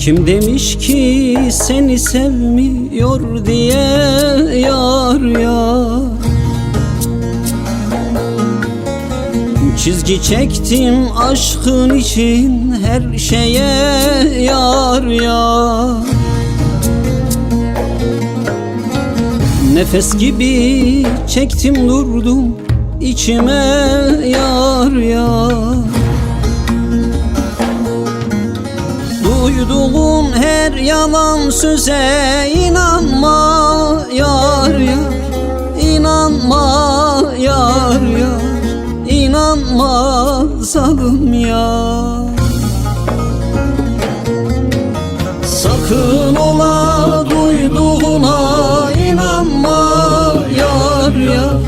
Kim demiş ki seni sevmiyor diye yar yar. Çizgi çektim aşkın için her şeye yar yar. Nefes gibi çektim durdum içime yar yar. Duyduğun her yalan söze inanma yar yar. İnanma yar yar. İnanma zalim yar. Sakın ola duyduğuna inanma yar yar.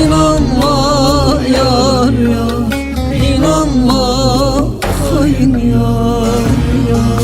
İnanma yar yar. İnanma hain yar yar.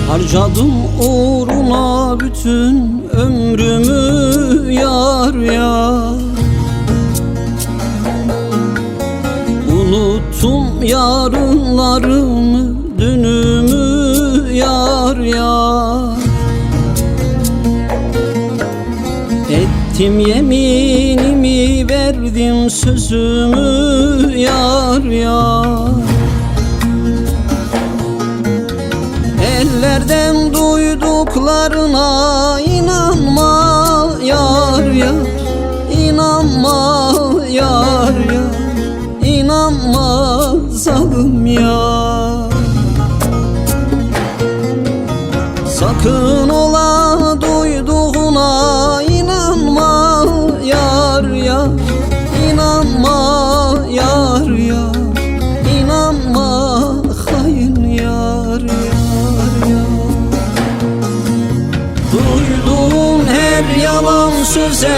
Harcadım uğruna bütün ömrümü yar yar. Unuttum yarınlarımı, dünümü yar yar. Ettim yeminimi, verdim sözümü yar yar. Ellerden duyduklarına inanma yar yar. İnanma yar yar. İnanma zalim yar. Sakın ola duyduğuna inanma yar yar. İnanma yar yar. İnanma hain yar yar. Duyduğun her yalan söze